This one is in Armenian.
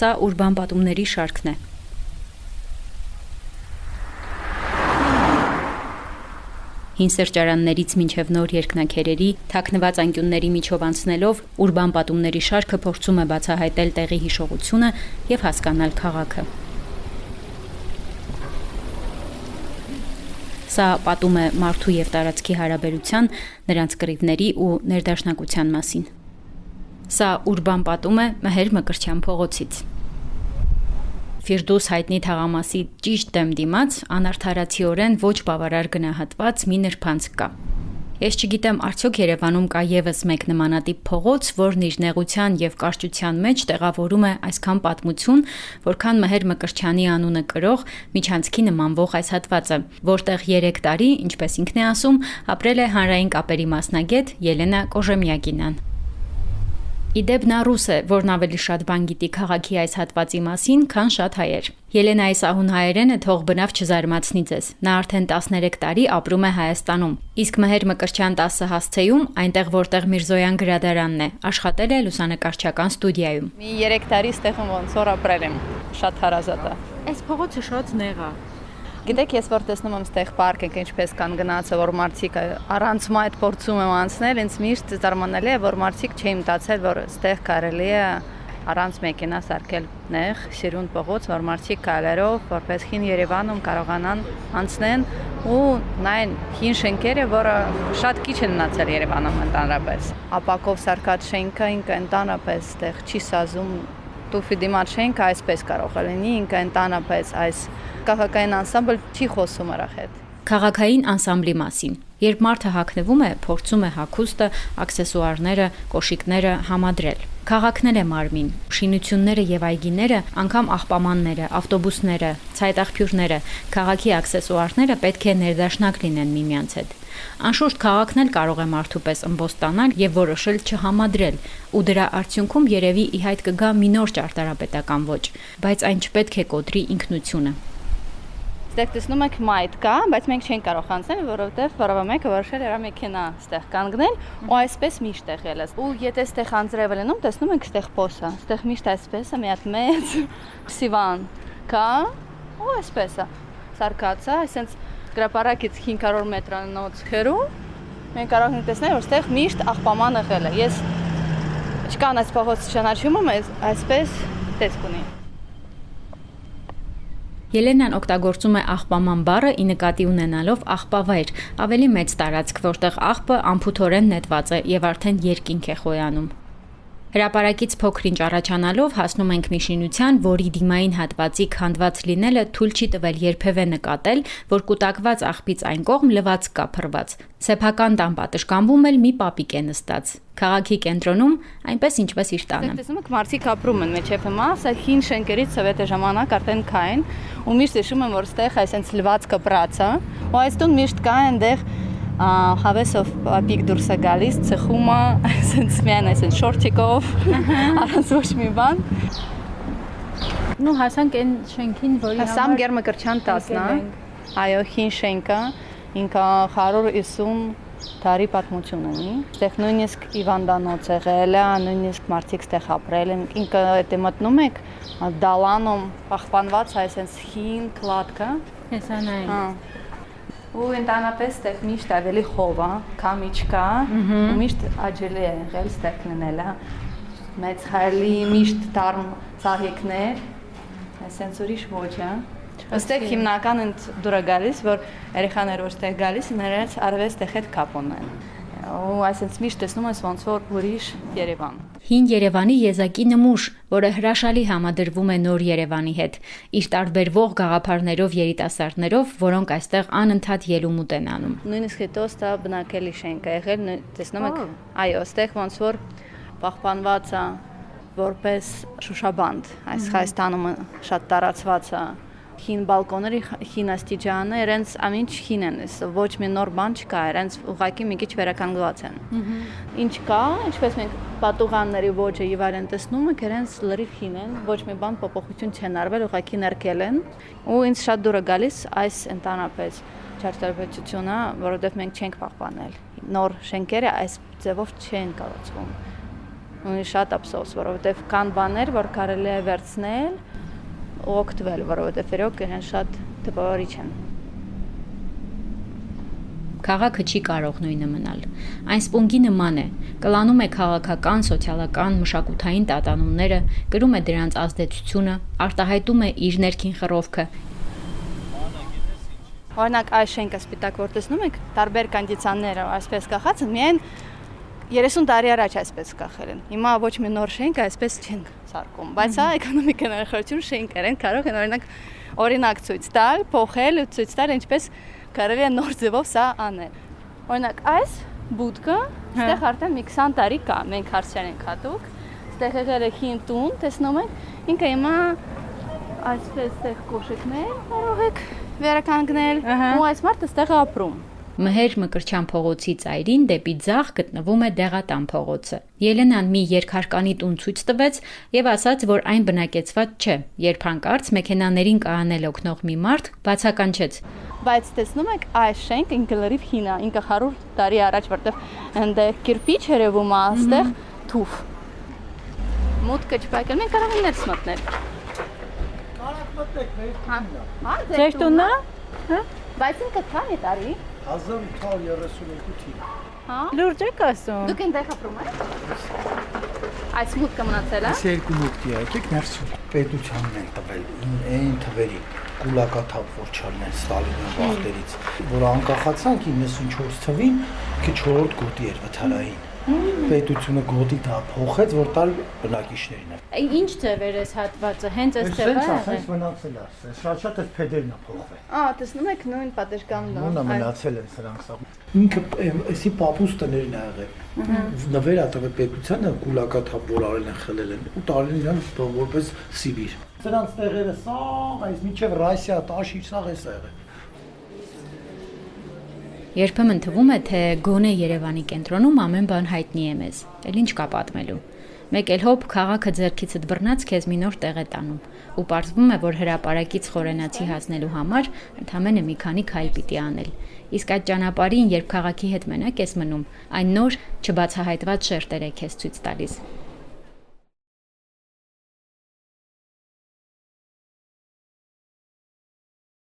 Սա ուրբան պատումների շարքն է։ Հին սրճարաններից մինչև նոր երկնաքերերի, թաքնված անկյունների միջով անցնելով, ուրբան պատումների շարքը փորձում է բացահայտել տեղի հիշողությունը եւ հասկանալ քաղաքը։ Սա պատում է մարդու եւ տարածքի հարաբերության, նրանց կռիվների ու ներդաշնակության մասին։ Սա ուրբան պատում է Մհեր Մկրտչյան փողոցից։ Ֆիրդուս հայտնի թաղամասի ճիշտ դեմ դիմաց անարդարացիորեն ոչ բավարար գնահատված մի նրբանցք կա։ Ես չգիտեմ, արդյոք Երևանում կա եւս մեկ նմանատիպ փողոց, որն իր նեղության եւ կարճության մեջ տեղավորում է այսքան պատմություն, որքան Մհեր Մկրտչյանի անունը կրող միջանցքի նմանվող այս հատվածը, որտեղ 3 տարի, ինչպես ինքն է ասում, ապրել է հանրային կապերի մասնագետ Ելենա Կոժեմյակինան։ Իդեպ նա ռուս է, որն ավելի շատ բան գիտի քաղաքի այս հատվածի մասին, քան շատ հայեր։ Ելենայի սահուն հայերենը թող բնավ չզարմացնի ձեզ։ Նա արդեն 13 տարի ապրում է Հայաստանում։ Իսկ Մհեր Մկրտչյան 10 հասցեում, այնտեղ որտեղ Միրզոյան գրադարանն է, աշխատել է լուսանկարչական ստուդիայում։ Մի 3 տարի ստեղում ոնց որ ապրել եմ, շատ հարազատ է։ Այս փողոցը շատ նեղ է։ Գիտեք, ես որ տեսնում եմ ստեղ պարկինգ ինչպես կան գնացը, որ մարդիկ առանց մայթ փորձում եմ անցնել, ինձ միշտ զարմանալի է, որ մարդիկ չէի մտածել, որ ստեղ կարելի է առանց մեքենա սարքել նեղ, սիրուն փողոց, որ մարդիկ քայլերով, որպես հին Երևանում կարողանան անցնեն ու նայեն հին շենքերը, որը շատ քիչ են մնացել Երևանում ընդհանրապես։ Ապակով սարքած շենքը ինքը ընդհանրապես ստեղ չի սազում տուֆի դիմաց շենքը այսպես կարող է լինի, ինքը ընդհանրապես այս քաղաքային անսամբլ չի խոսում առ հետ։ Քաղաքային անսամբլի մասին։ Երբ մարդը հագնվում է, փորձում է հագուստը, աքսեսուարները, կոշիկները համադրել։ Քաղաքներ է մարմին, շինությունները եւ այգիները, անգամ աղբամանները, ավտոբուսները, ցայտաղբյուրները, քաղաքի աքսեսուարները պետք է ներդաշնակ լինեն միմյանց հետ։ Անշուշտ քաղաքն էլ կարող է մարդու պես ըմբոս ստանալ եւ որոշել չհամադրել, ու դրա արդյունքում երևի ի հայտ կգա մի նոր ճարտարապետական ոճ, բայց այն չպետք է կոտրի ինքնությունը։ Ստեղ տեսնում եք մայթ կա, բայց մենք չենք կարող անցնել, որովհետև որևէ մեկը որոշել էր մեքենա ստեղ կանգնել, ու այսպես միշտ եղել է։ Ու եթե ստեղ անձրև լինում, տեսնում եք ստեղ փոսը, ստեղ միշտ այսպես է, մի հատ մեծ սիվան կա, ու այսպես է։ Սարկած է, այսինքն գրապարակից 500 մետրանոց քերու, մենք կարող ենք տեսնել, որ ստեղ միշտ աղբաման եղել է։ Ես չկան այս փողոց ճանաչում եմ, այսպես տեսք ունի։ Ելենան օգտագործում է աղբաման բառը ի նկատի ունենալով աղբավայր, ավելի մեծ տարածք, որտեղ աղբը անփութորեն նետված է եւ արդեն երկինք է խոյանում։ Հրապարակից փոքր-ինչ առաջանալով հասնում ենք մի շինության, որի դիմային հատվածի քանդված լինելը թույլ չի տվել երբևէ նկատել, որ կուտակված աղբից այն կողմ լվացք կա փռված։ Սեփական տան պատշգամբում էլ մի պապիկ է նստած։ Քաղաքի կենտրոնում այնպես ինչպես իր տանը։ Տեսնում եք մարդիկ ապրում են մեջև հիմա, սա հին շենքերից սովետի ժամանակ արդեն կային, ու միշտ հիշում եմ, որ ստեղ այսպես լվացքը բրացա, ու այստեղ միշտ կա այնտեղ հավեսով պապիկ դուրս է գալիս, ծխումը, այսպես միայն այսպես շորտիկով, առանց ոչ մի բան։ Ну հասանք այն շենքին, որի համար Հասամ Մհեր Մկրտչյան 10-ն է։ Այո, հին շենքը, ինքը 150 տարի պատմություն ունի։ Ստեղ նույնիսկ հիվանդանոց եղել է, նույնիսկ մարդիկ ստեղ ապրել են։ Ինքը եթե մտնում եք, դալանում պահպանված է այսպես հին կլատկը։ հեսանային։ Ու ընդհանրապես ստեղ միշտ ավելի խով է, քամիչ կա, ու միշտ աջելի է եղել ստեղ լինելը։ Մեծ հայելի միշտ դառն ծաղիկներ, այսպես ուրիշ ոչ է։ Այստեղ հիմնական ընդ դուր է գալիս, որ երեխաները որ ստեղ գալիս, նրանց արվեստի հետ կապ ունեն։ Ու այսպես միշտ տեսնում ես ոնց որ ուրիշ Երևան։ Հին Երևանի եզակի նմուշ, որը հրաշալի համադրվում է նոր Երևանի հետ, իր տարբերվող գաղափարներով երիտասարդներով, որոնք այստեղ անընդհատ ելումուտ են անում։ Նույնիսկ հետո ստա բնակելի շենք է եղել, տեսնում եք, այո, ստեղ ոնց որ պահպանված է որպես շուշաբանդ, այս Հայաստանում շատ տարածված է։ Հին բալկոնների, հին աստիճանը, իրենց ամեն ինչ հին են, ոչ մի նոր բան չկա, իրենց ուղղակի մի քիչ վերականգնված են։ Ինչ կա, ինչպես մենք պատուղանների ոճը եւ այլն տեսնում ենք, իրենց լրիվ հին են, ոչ մի բան փոփոխություն չեն արվել, ուղղակի ներկել են, ու ինձ շատ դուր է գալիս այս ընդհանրապես ճարտարապետությունը, որովհետեւ մենք չենք պահպանել։ Նոր շենքերը այս ձևով չեն կառուցվում։ Ունի շատ ափսոս, որովհետև կան բաներ, որ կարելի է վերցնել ու օգտվել, որովհետև իրոք իրեն շատ տպավորիչ են։ Քաղաքը չի կարող նույնը մնալ։ Այն սպունգի նման է, կլանում է քաղաքական, սոցիալական, մշակութային տատանումները, կրում է դրանց ազդեցությունը, արտահայտում է իր ներքին խռովքը։ Օրինակ այս շենքը սպիտակ որ տեսնում եք, տարբեր կոնդիցիաները այսպես կախած են, միայն 30 տարի առաջ այսպես կախել են։ Հիմա ոչ մի նոր շենք այսպես չեն սարքում, բայց սա էկոնոմիկայի նախարարություն շենքեր են կարող են օրինակ ցույց տալ, փոխել ու ցույց տալ ինչպես կարելի է նոր ձևով սա անել։ Օրինակ այս բուդկը այստեղ արդեն մի 20 տարի կա, մենք հարցեր ենք հատուկ, այստեղ եղել է հին տուն, տեսնում եք, ինքը հիմա այսպես այստեղ կոշիկներ կարող եք վերականգնել ու այս մարդը այստեղ է ապրում։ Մհեր Մկրտչյան փողոցի ծայրին դեպի ձախ գտնվում է Դեղատան փողոցը։ Ելենան մի երկհարկանի տուն ցույց տվեց եւ ասաց, որ այն բնակեցված չէ։ Երբ հանկարծ մեքենաներին կանել օգնող մի մարդ բացականչեց. Բայց տեսնում եք, այս շենքը ինքը լրիվ հին է, ինքը 100 տարի առաջ, որտեղ այնտեղ կիրպիչ երևում է, այստեղ թուֆ։ Մուտքը չպայքել, մենք կարող ենք ներս մտնել։ Կարող մտնեք, Հա, Ձեր տունն է։ Հա։ Բայց ինքը քանի տարի։ 1832 թիվ։ Հա։ Լուրջ եք ասում։ Դուք այնտեղ ապրում եք։ Այս մուտքը մնացել է։ Այս երկու մուտքի եկեք ներսում։ Պետությանն են տվել այն թվերի կուլակաթափ որ չարնեն Ստալինի վախտերից, որ անկախացանք 94 թվին, քիչ 4-րդ գոտի էր վթարային։ Պետությունը գոտի դա փոխեց, որ տալ բնակիչներին է։ Ինչ ձև էր այս հատվածը, հենց այս ձևը։ Այս մնացել է, շատ այդ փեդերն է փոխվել։ Տեսնում եք նույն պատշգամբն է։ Նույնը մնացել են սրանք սա։ Ինքը էսի պապուս տներն ա եղել։ Նվեր ա տվել պետությանը կուլակաթափ որ արել են խլել են ու տարել իրան որպես Սիբիր։ Սրանց տեղերը սա, այս միջև Ռասիա, Տաշիր, սա էս ա եղել։ Երբեմն թվում է, թե գոնե Երևանի կենտրոնում ամեն բան հայտնի է մեզ, էլ ինչ կա պատմելու։ Մեկ էլ հոբ քաղաքը ձեռքիցդ բռնած քեզ մի նոր տեղ է տանում, ու պարզվում է, որ հրապարակից խորենացի հասնելու համար ընդամենը մի քանի քայլ պիտի անել։ Իսկ այդ ճանապարհին, երբ քաղաքի հետ մենակ ես մնում, այն նոր չբացահայտված շերտեր է քեզ ցույց տալիս։